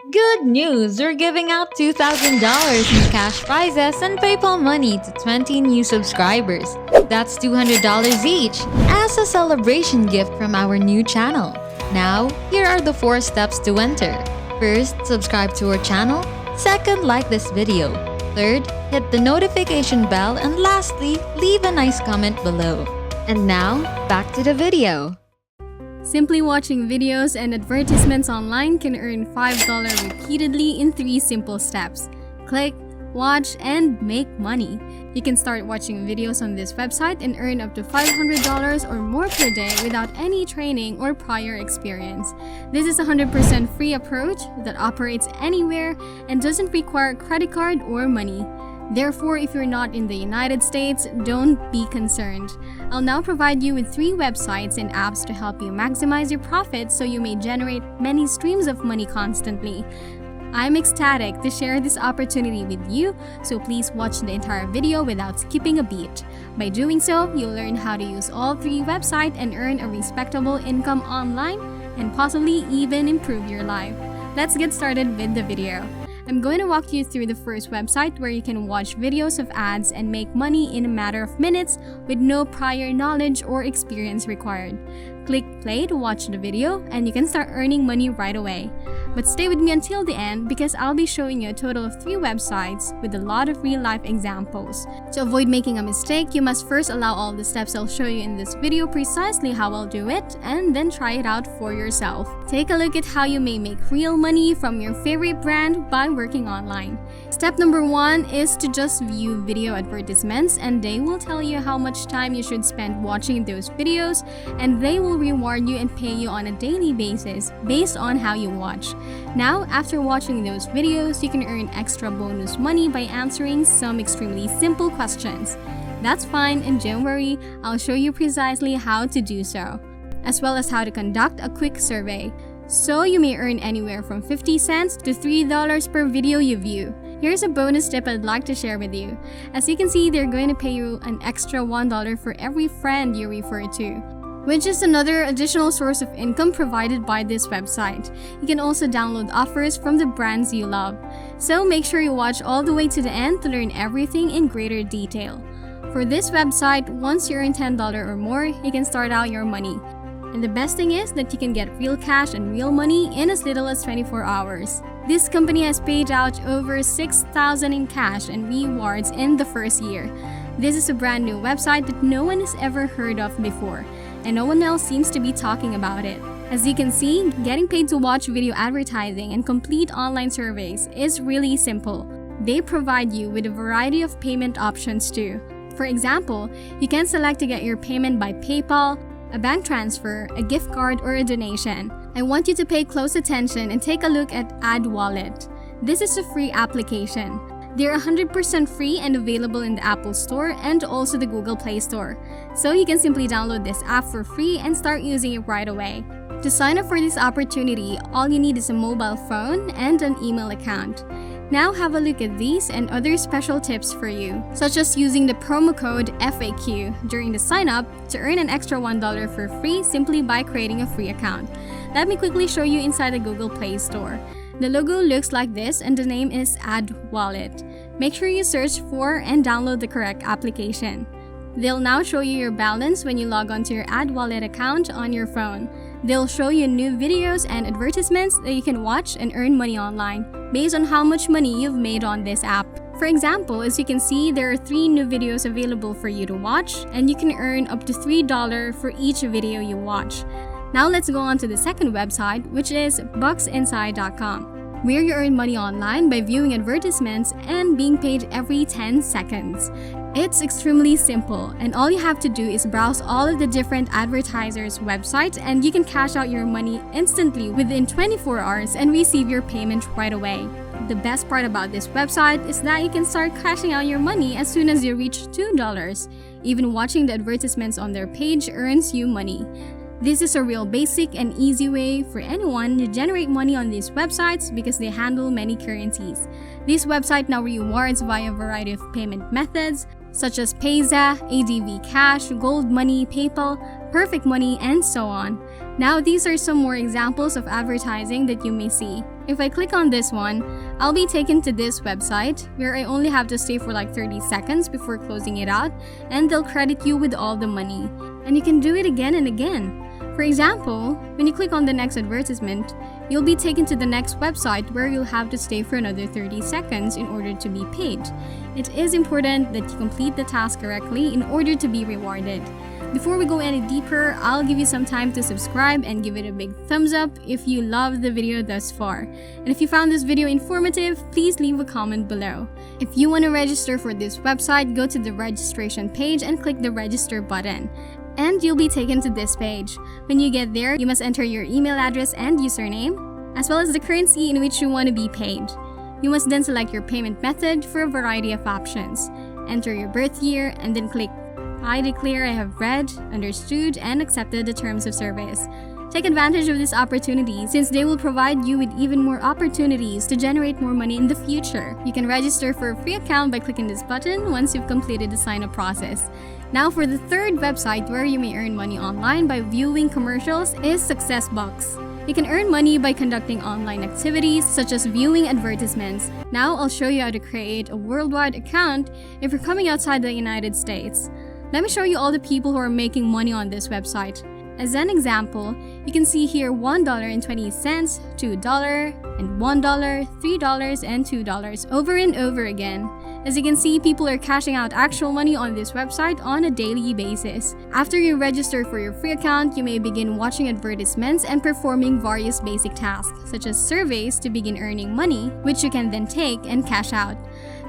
Good news! We're giving out $2,000 in cash prizes and PayPal money to 20 new subscribers. That's $200 each as a celebration gift from our new channel. Now, here are the 4 steps to enter. First, subscribe to our channel. Second, like this video. Third, hit the notification bell. And lastly, leave a nice comment below. And now, back to the video. Simply watching videos and advertisements online can earn $5 repeatedly in 3 simple steps. Click, watch, and make money. You can start watching videos on this website and earn up to $500 or more per day without any training or prior experience. This is a 100% free approach that operates anywhere and doesn't require credit card or money. Therefore, if you're not in the United States, don't be concerned. I'll now provide you with 3 websites and apps to help you maximize your profits so you may generate many streams of money constantly. I'm ecstatic to share this opportunity with you, so please watch the entire video without skipping a beat. By doing so, you'll learn how to use all 3 websites and earn a respectable income online and possibly even improve your life. Let's get started with the video. I'm going to walk you through the first website where you can watch videos of ads and make money in a matter of minutes with no prior knowledge or experience required. Click play to watch the video and you can start earning money right away. But stay with me until the end because I'll be showing you a total of 3 websites with a lot of real-life examples. To avoid making a mistake, you must first allow all the steps I'll show you in this video precisely how I'll do it and then try it out for yourself. Take a look at how you may make real money from your favorite brand by working online. Step number 1 is to just view video advertisements and they will tell you how much time you should spend watching those videos and they will reward you and pay you on a daily basis based on how you watch. Now, after watching those videos, you can earn extra bonus money by answering some extremely simple questions. That's fine and don't worry, I'll show you precisely how to do so, as well as how to conduct a quick survey. So you may earn anywhere from 50 cents to $3 per video you view. Here's a bonus tip I'd like to share with you. As you can see, they're going to pay you an extra $1 for every friend you refer to, which is another additional source of income provided by this website. You can also download offers from the brands you love. So make sure you watch all the way to the end to learn everything in greater detail. For this website, once you earn $10 or more, you can start out your money. And the best thing is that you can get real cash and real money in as little as 24 hours. This company has paid out over $6,000 in cash and rewards in the first year. This is a brand new website that no one has ever heard of before, and no one else seems to be talking about it. As you can see, getting paid to watch video advertising and complete online surveys is really simple. They provide you with a variety of payment options too. For example, you can select to get your payment by PayPal, a bank transfer, a gift card, or a donation. I want you to pay close attention and take a look at AdWallet. This is a free application. They're 100% free and available in the Apple Store and also the Google Play Store. So you can simply download this app for free and start using it right away. To sign up for this opportunity, all you need is a mobile phone and an email account. Now have a look at these and other special tips for you, such as using the promo code FAQ during the sign up to earn an extra $1 for free simply by creating a free account. Let me quickly show you inside the Google Play Store. The logo looks like this and the name is AdWallet. Make sure you search for and download the correct application. They'll now show you your balance when you log onto your AdWallet account on your phone. They'll show you new videos and advertisements that you can watch and earn money online based on how much money you've made on this app. For example, as you can see, there are 3 new videos available for you to watch and you can earn up to $3 for each video you watch. Now let's go on to the second website, which is BucksInside.com. where you earn money online by viewing advertisements and being paid every 10 seconds. It's extremely simple, and all you have to do is browse all of the different advertisers' websites and you can cash out your money instantly within 24 hours and receive your payment right away. The best part about this website is that you can start cashing out your money as soon as you reach $2. Even watching the advertisements on their page earns you money. This is a real basic and easy way for anyone to generate money on these websites because they handle many currencies. This website now rewards via a variety of payment methods such as Payza, ADV Cash, Gold Money, PayPal, Perfect Money, and so on. Now these are some more examples of advertising that you may see. If I click on this one, I'll be taken to this website where I only have to stay for like 30 seconds before closing it out, and they'll credit you with all the money. And you can do it again and again. For example, when you click on the next advertisement, you'll be taken to the next website where you'll have to stay for another 30 seconds in order to be paid. It is important that you complete the task correctly in order to be rewarded. Before we go any deeper, I'll give you some time to subscribe and give it a big thumbs up if you loved the video thus far. And if you found this video informative, please leave a comment below. If you want to register for this website, go to the registration page and click the register button. And you'll be taken to this page. When you get there, you must enter your email address and username, as well as the currency in which you want to be paid. You must then select your payment method for a variety of options. Enter your birth year and then click I declare I have read, understood, and accepted the terms of service. Take advantage of this opportunity since they will provide you with even more opportunities to generate more money in the future. You can register for a free account by clicking this button once you've completed the sign-up process. Now for the third website where you may earn money online by viewing commercials is SuccessBox. You can earn money by conducting online activities such as viewing advertisements. Now I'll show you how to create a worldwide account if you're coming outside the United States. Let me show you all the people who are making money on this website. As an example, you can see here $1.20, $2, and $1, $3, and $2 over and over again. As you can see, people are cashing out actual money on this website on a daily basis. After you register for your free account, you may begin watching advertisements and performing various basic tasks, such as surveys to begin earning money, which you can then take and cash out.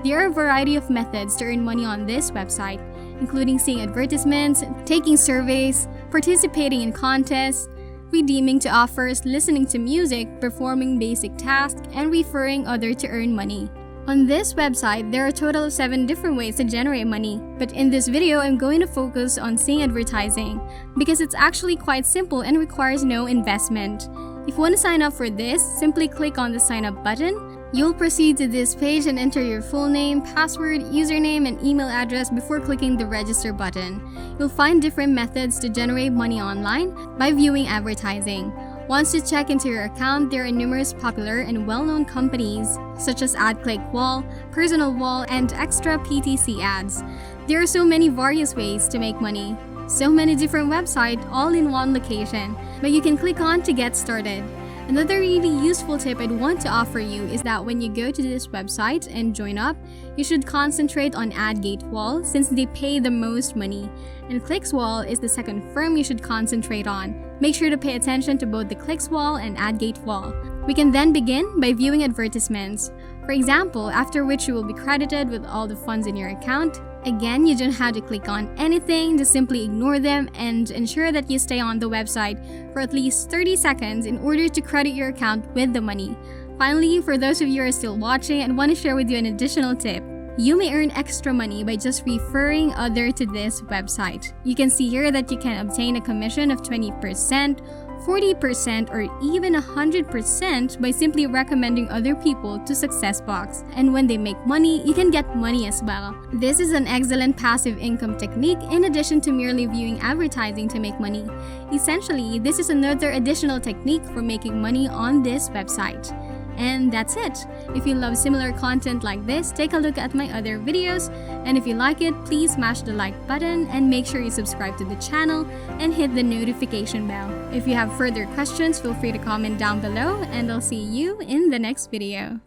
There are a variety of methods to earn money on this website, including seeing advertisements, taking surveys, participating in contests, redeeming to offers, listening to music, performing basic tasks, and referring others to earn money. On this website, there are a total of 7 different ways to generate money, but in this video, I'm going to focus on seeing advertising because it's actually quite simple and requires no investment. If you want to sign up for this, simply click on the sign up button. You'll proceed to this page and enter your full name, password, username, and email address before clicking the register button. You'll find different methods to generate money online by viewing advertising. Once you check into your account, there are numerous popular and well-known companies such as AdClickWall, Personal Wall, and Extra PTC ads. There are so many various ways to make money. So many different websites all in one location, but you can click on to get started. Another really useful tip I'd want to offer you is that when you go to this website and join up, you should concentrate on AdGateWall since they pay the most money. And ClicksWall is the second firm you should concentrate on. Make sure to pay attention to both the ClicksWall and AdGateWall. We can then begin by viewing advertisements. For example, after which you will be credited with all the funds in your account. Again, you don't have to click on anything, just simply ignore them and ensure that you stay on the website for at least 30 seconds in order to credit your account with the money. Finally, for those of you who are still watching and want to share with you an additional tip, you may earn extra money by just referring others to this website. You can see here that you can obtain a commission of 20%, 40%, or even 100% by simply recommending other people to SuccessBox. And when they make money, you can get money as well. This is an excellent passive income technique in addition to merely viewing advertising to make money. Essentially, this is another additional technique for making money on this website. And that's it. If you love similar content like this, take a look at my other videos. And if you like it, please smash the like button and make sure you subscribe to the channel and hit the notification bell. If you have further questions, feel free to comment down below and I'll see you in the next video.